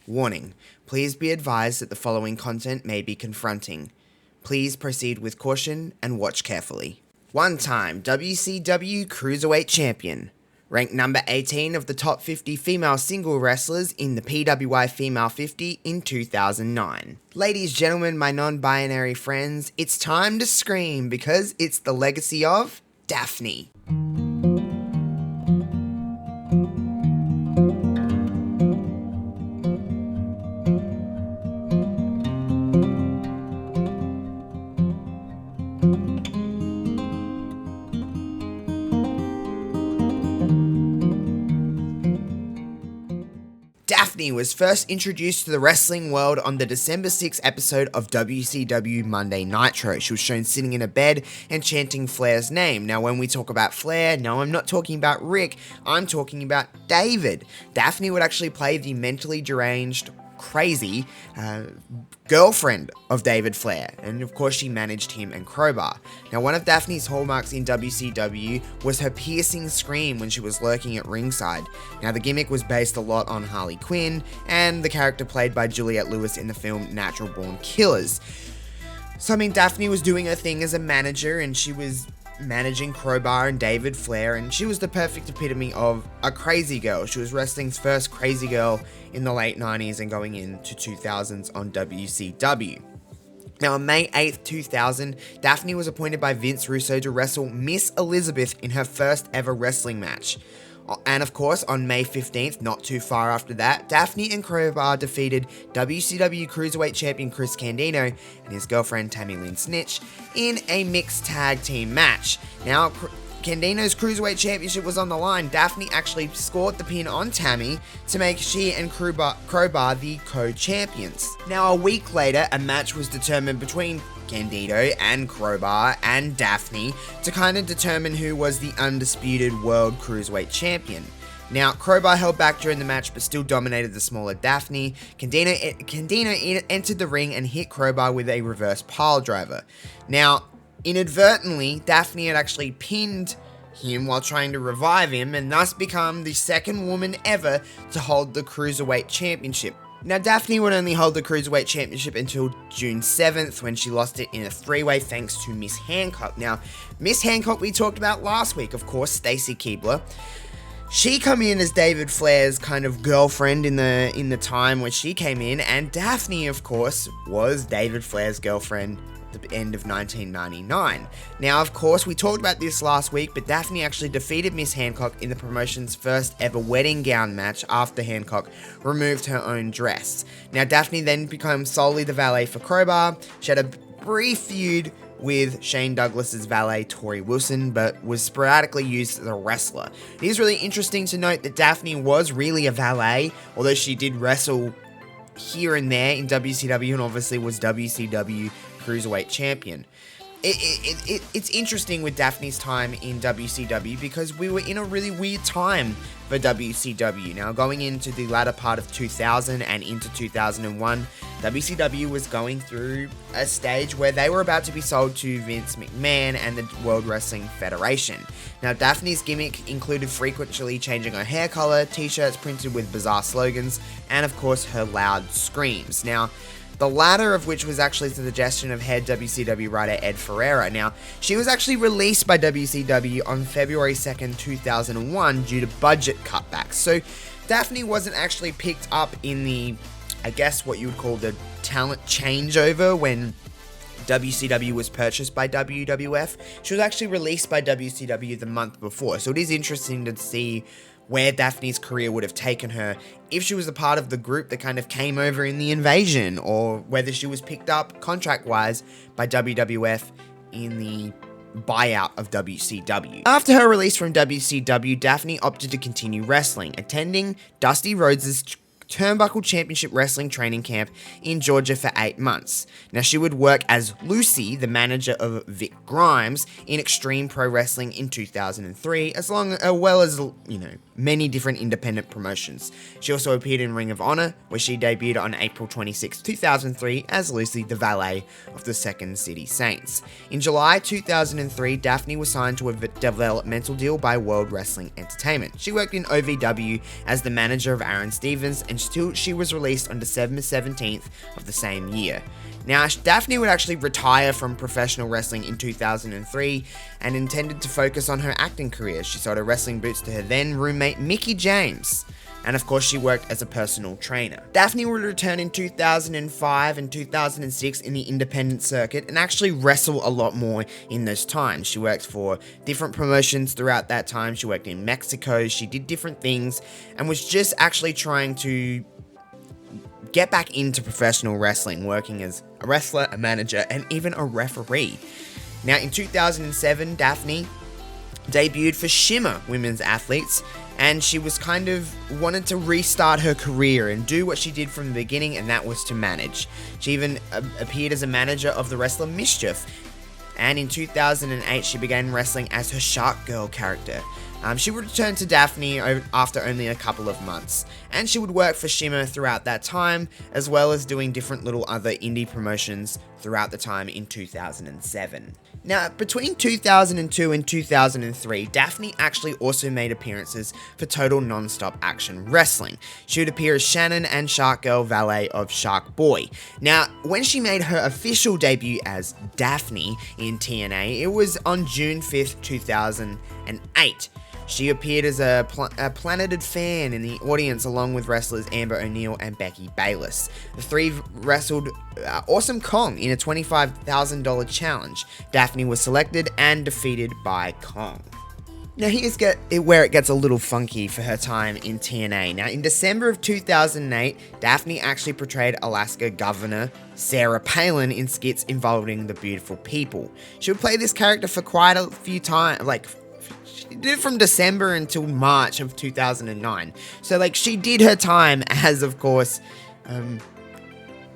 Warning, please be advised that the following content may be confronting. Please proceed with caution and watch carefully. One-time WCW Cruiserweight Champion. Ranked number 18 of the top 50 female single wrestlers in the PWI Female 50 in 2009. Ladies, gentlemen, my non-binary friends, it's time to scream because it's the legacy of Daphne. Daphne was first introduced to the wrestling world on the December 6th episode of WCW Monday Nitro. She was shown sitting in a bed and chanting Flair's name. Now, when we talk about Flair, no, I'm not talking about Rick, I'm talking about David. Daphne would actually play the mentally deranged, crazy girlfriend of David Flair, and of course she managed him and Crowbar. Now, one of Daphne's hallmarks in WCW was her piercing scream when she was lurking at ringside. Now, the gimmick was based a lot on Harley Quinn and the character played by Juliette Lewis in the film Natural Born Killers. So, I mean, Daphne was doing her thing as a manager, and she was managing Crowbar and David Flair, and she was the perfect epitome of a crazy girl. She was wrestling's first crazy girl in the late 90s and going into 2000s on WCW. Now, on May 8th, 2000, Daphne was appointed by Vince Russo to wrestle Miss Elizabeth in her first ever wrestling match. And of course, on May 15th, not too far after that, Daphne and Crowbar defeated WCW Cruiserweight Champion Chris Candido and his girlfriend Tammy Lynn Snitch in a mixed tag team match. Now, Candido's Cruiserweight Championship was on the line. Daphne actually scored the pin on Tammy to make she and Crowbar the co-champions. Now, a week later, a match was determined between Candido and Crowbar and Daphne to kind of determine who was the undisputed World Cruiserweight Champion. Now, Crowbar held back during the match but still dominated the smaller Daphne. Candido entered the ring and hit Crowbar with a reverse pile driver. Now, inadvertently, Daphne had actually pinned him while trying to revive him and thus become the second woman ever to hold the Cruiserweight Championship. Now, Daphne would only hold the Cruiserweight Championship until June 7th, when she lost it in a three-way thanks to Miss Hancock. Now, Miss Hancock we talked about last week, of course, Stacy Keibler. She came in as David Flair's kind of girlfriend in the time when she came in, and Daphne, of course, was David Flair's girlfriend at the end of 1999. Now, of course, we talked about this last week, but Daphne actually defeated Miss Hancock in the promotion's first ever wedding gown match after Hancock removed her own dress. Now, Daphne then became solely the valet for Crowbar. She had a brief feud with Shane Douglas's valet, Tori Wilson, but was sporadically used as a wrestler. It is really interesting to note that Daphne was really a valet, although she did wrestle here and there in WCW and obviously was WCW Cruiserweight Champion. It's interesting with Daphne's time in WCW because we were in a really weird time for WCW. Now, going into the latter part of 2000 and into 2001, WCW was going through a stage where they were about to be sold to Vince McMahon and the World Wrestling Federation. Now, Daphne's gimmick included frequently changing her hair color, t-shirts printed with bizarre slogans, and of course her loud screams. Now, the latter of which was actually the suggestion of head WCW writer Ed Ferreira. Now, she was actually released by WCW on February 2nd, 2001 due to budget cutbacks. So, Daphne wasn't actually picked up in the, I guess what you would call the talent changeover when WCW was purchased by WWF. She was actually released by WCW the month before. So it is interesting to see where Daphne's career would have taken her if she was a part of the group that kind of came over in the invasion, or whether she was picked up contract-wise by WWF in the buyout of WCW. After her release from WCW, Daphne opted to continue wrestling, attending Dusty Rhodes' Turnbuckle Championship Wrestling training camp in Georgia for 8 months. Now, she would work as Lucy, the manager of Vic Grimes, in Extreme Pro Wrestling in 2003, well as, many different independent promotions. She also appeared in Ring of Honor, where she debuted on April 26, 2003 as Lucy, the valet of the Second City Saints. In July 2003, Daphne was signed to a developmental deal by World Wrestling Entertainment. She worked in OVW as the manager of Aaron Stevens until she was released on December 17th of the same year. Now, Daphne would actually retire from professional wrestling in 2003 and intended to focus on her acting career. She sold her wrestling boots to her then roommate Mickie James, and of course she worked as a personal trainer. Daphne would return in 2005 and 2006 in the independent circuit and actually wrestle a lot more in those times. She worked for different promotions throughout that time. She worked in Mexico, she did different things, and was just actually trying to get back into professional wrestling, working as a wrestler, a manager, and even a referee. Now, in 2007, Daphne debuted for Shimmer Women's Athletes, and she was kind of wanted to restart her career and do what she did from the beginning, and that was to manage. She even appeared as a manager of the wrestler Mischief, and in 2008, she began wrestling as her Shark Girl character. She would return to Daphne after only a couple of months, and she would work for Shimmer throughout that time, as well as doing different little other indie promotions throughout the time in 2007. Now, between 2002 and 2003, Daphne actually also made appearances for Total Non-Stop Action Wrestling. She would appear as Shannon and Shark Girl valet of Shark Boy. Now, when she made her official debut as Daphne in TNA, it was on June 5th, 2008. She appeared as a planeted fan in the audience along with wrestlers Amber O'Neil and Becky Bayless. The three wrestled Awesome Kong in a $25,000 challenge. Daphne was selected and defeated by Kong. Now here's where it gets a little funky for her time in TNA. Now in December of 2008, Daphne actually portrayed Alaska Governor Sarah Palin in skits involving the beautiful people. She would play this character for quite a few times, she did it from December until March of 2009. So, she did her time as, of course,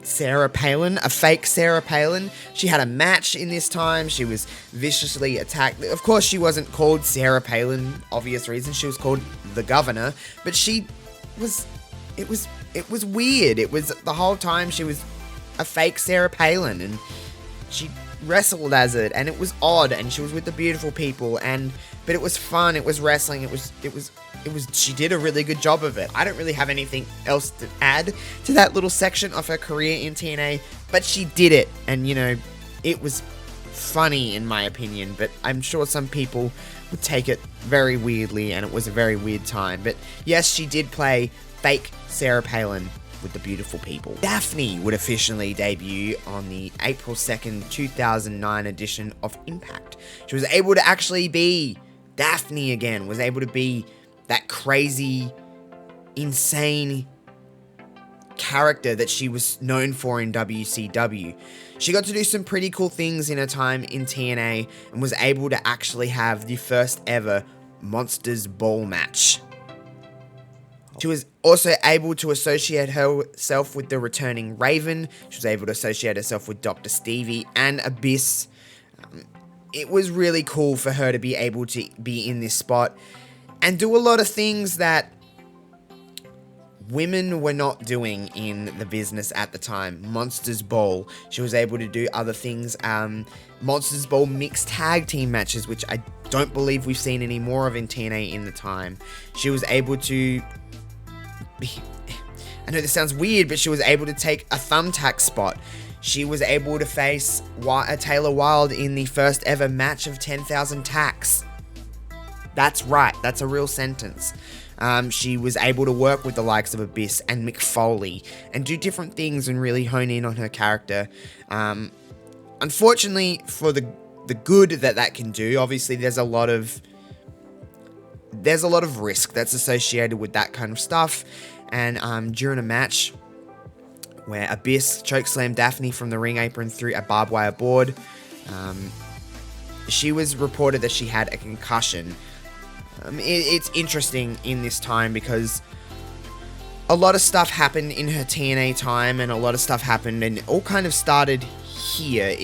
Sarah Palin, a fake Sarah Palin. She had a match in this time. She was viciously attacked. Of course, she wasn't called Sarah Palin, obvious reasons. She was called the Governor. But it was weird. It was, the whole time, she was a fake Sarah Palin. And she wrestled as it, and it was odd, and she was with the beautiful people, but it was fun, it was wrestling, it was, she did a really good job of it. I don't really have anything else to add to that little section of her career in TNA, but she did it, and it was funny in my opinion, but I'm sure some people would take it very weirdly, and it was a very weird time. But yes, she did play fake Sarah Palin with the beautiful people. Daphne would officially debut on the April 2nd, 2009 edition of Impact. She was able to actually be Daphne again, was able to be that crazy, insane character that she was known for in WCW. She got to do some pretty cool things in her time in TNA and was able to actually have the first ever Monsters Ball match. She was also able to associate herself with the returning Raven. She was able to associate herself with Dr. Stevie and Abyss. It was really cool for her to be able to be in this spot and do a lot of things that women were not doing in the business at the time. Monsters Ball. She was able to do other things. Monsters Ball mixed tag team matches, which I don't believe we've seen any more of in TNA in the time. She was able to... I know this sounds weird, but she was able to take a thumbtack spot. She was able to face Taylor Wilde in the first ever match of 10,000 tacks. That's right, that's a real sentence. She was able to work with the likes of Abyss and Mick Foley and do different things and really hone in on her character. Unfortunately, for the good that can do, obviously there's a lot of risk that's associated with that kind of stuff. And during a match where Abyss chokeslammed Daphne from the ring apron through a barbed wire board, she was reported that she had a concussion. It's interesting in this time because a lot of stuff happened in her TNA time, and a lot of stuff happened, and it all kind of started here.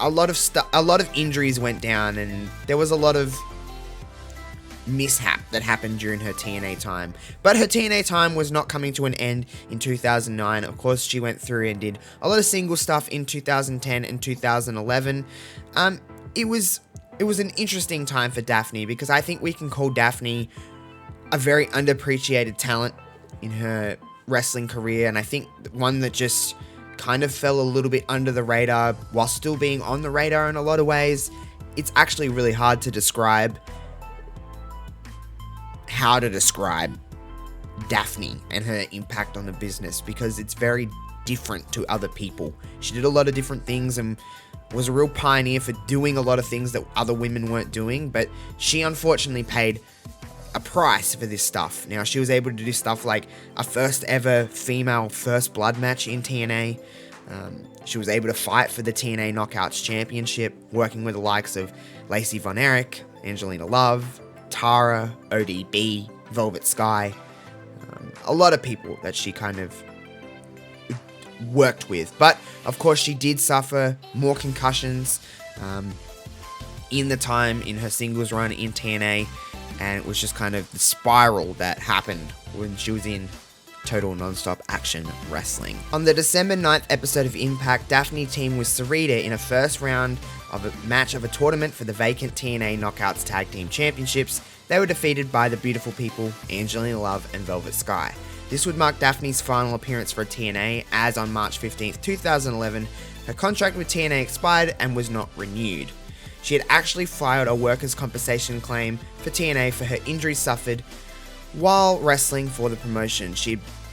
A lot of injuries went down, and there was a lot of mishap that happened during her TNA time. But her TNA time was not coming to an end in 2009. Of course, she went through and did a lot of single stuff in 2010 and 2011. It was an interesting time for Daphne, because I think we can call Daphne a very underappreciated talent in her wrestling career, and I think one that just kind of fell a little bit under the radar while still being on the radar in a lot of ways. It's actually really hard to describe how to describe Daphne and her impact on the business, because it's very different to other people. She did a lot of different things and was a real pioneer for doing a lot of things that other women weren't doing, but she unfortunately paid a price for this stuff. Now, she was able to do stuff like a first ever female first blood match in TNA. She was able to fight for the TNA Knockouts Championship, working with the likes of Lacey Von Erich, Angelina Love, Tara, ODB, Velvet Sky. A lot of people that she kind of worked with. But, of course, she did suffer more concussions in the time in her singles run in TNA. And it was just kind of the spiral that happened when she was in Total Nonstop Action Wrestling. On the December 9th episode of Impact, Daphne teamed with Sarita in a first round of a match of a tournament for the vacant TNA Knockouts Tag Team Championships. They were defeated by the Beautiful People, Angelina Love and Velvet Sky. This would mark Daphne's final appearance for TNA, as on March 15th, 2011, her contract with TNA expired and was not renewed. She had actually filed a workers' compensation claim for TNA for her injuries suffered while wrestling for the promotion,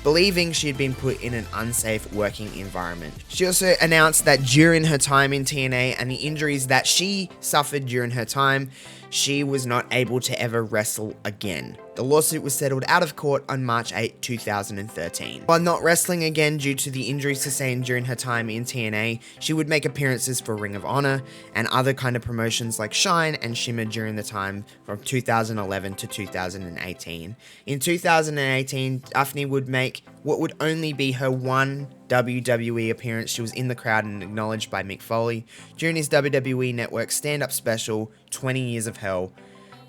believing she had been put in an unsafe working environment. She also announced that during her time in TNA and the injuries that she suffered during her time, she was not able to ever wrestle again. The lawsuit was settled out of court on March 8, 2013. While not wrestling again due to the injuries sustained during her time in TNA, she would make appearances for Ring of Honor and other kind of promotions like Shine and Shimmer during the time from 2011 to 2018. In 2018, Daphne would make what would only be her one WWE appearance. She was in the crowd and acknowledged by Mick Foley during his WWE Network stand-up special, 20 Years of Hell,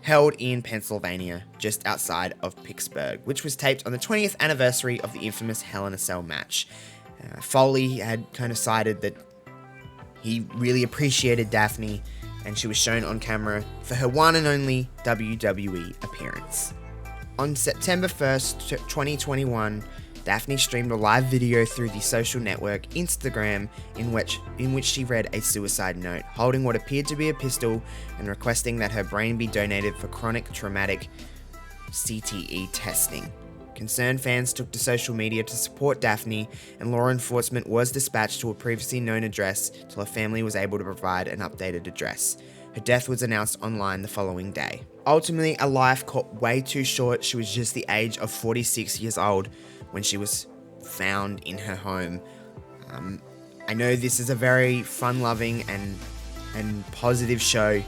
held in Pennsylvania, just outside of Pittsburgh, which was taped on the 20th anniversary of the infamous Hell in a Cell match. Foley had kind of cited that he really appreciated Daphne, and she was shown on camera for her one and only WWE appearance. On September 1st, 2021, Daphne streamed a live video through the social network Instagram in which she read a suicide note, holding what appeared to be a pistol and requesting that her brain be donated for chronic traumatic CTE testing. Concerned fans took to social media to support Daphne, and law enforcement was dispatched to a previously known address till her family was able to provide an updated address. Her death was announced online the following day. Ultimately, a life cut way too short. She was just the age of 46 years old when she was found in her home. I know this is a very fun-loving and positive show,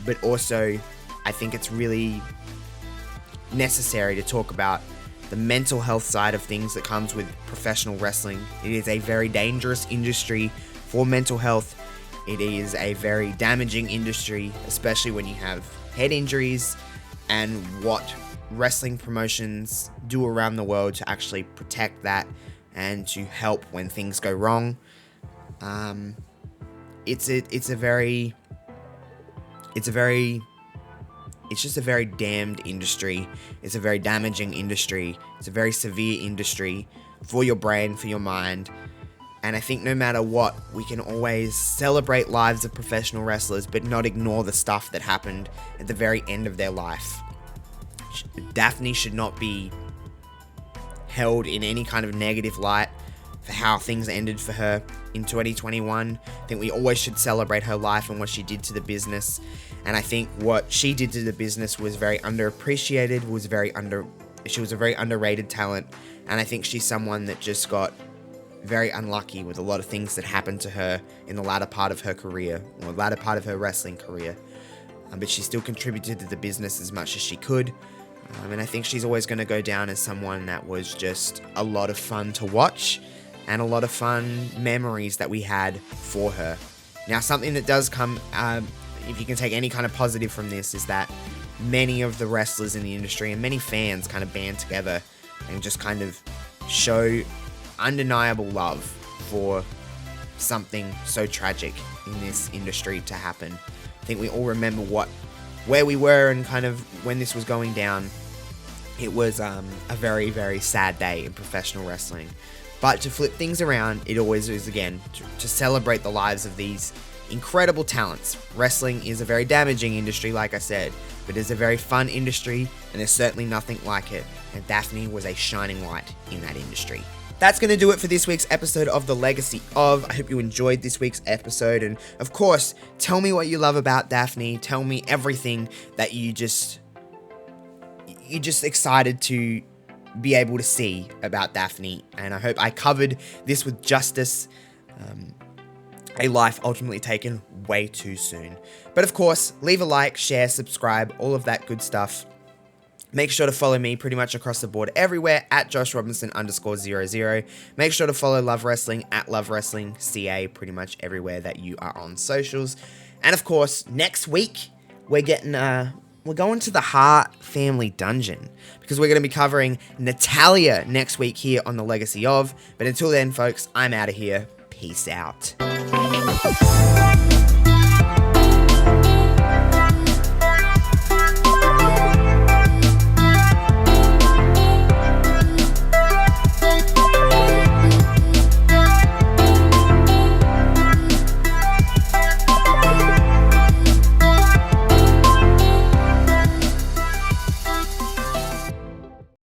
but also I think it's really necessary to talk about the mental health side of things that comes with professional wrestling. It is a very dangerous industry for mental health. It is a very damaging industry, especially when you have head injuries, and what wrestling promotions do around the world to actually protect that and to help when things go wrong. It's just a very damned industry. It's a very damaging industry. It's a very severe industry for your brain, for your mind. And I think no matter what, we can always celebrate lives of professional wrestlers, but not ignore the stuff that happened at the very end of their life. Daphne should not be held in any kind of negative light for how things ended for her in 2021. I think we always should celebrate her life and what she did to the business. And I think what she did to the business was very underappreciated, she was a very underrated talent. And I think she's someone that just got very unlucky with a lot of things that happened to her in the latter part of her career, or latter part of her wrestling career. But she still contributed to the business as much as she could. And I think she's always going to go down as someone that was just a lot of fun to watch and a lot of fun memories that we had for her. Now, something that does come, if you can take any kind of positive from this, is that many of the wrestlers in the industry and many fans kind of band together and just kind of show undeniable love for something so tragic in this industry to happen. I think we all remember where we were and kind of when this was going down. It was a very, very sad day in professional wrestling. But to flip things around, it always is, again, to celebrate the lives of these incredible talents. Wrestling is a very damaging industry, like I said, but it's a very fun industry, and there's certainly nothing like it. And Daphne was a shining light in that industry. That's going to do it for this week's episode of The Legacy Of. I hope you enjoyed this week's episode. And of course, tell me what you love about Daphne. Tell me everything that you're just excited to be able to see about Daphne. And I hope I covered this with justice. A life ultimately taken way too soon. But of course, leave a like, share, subscribe, all of that good stuff. Make sure to follow me pretty much across the board everywhere at JoshRobinson_00. Make sure to follow Love Wrestling at Love Wrestling CA pretty much everywhere that you are on socials. And of course, next week we're going to the Hart family dungeon because we're going to be covering Natalya next week here on The Legacy Of. But until then, folks, I'm out of here. Peace out.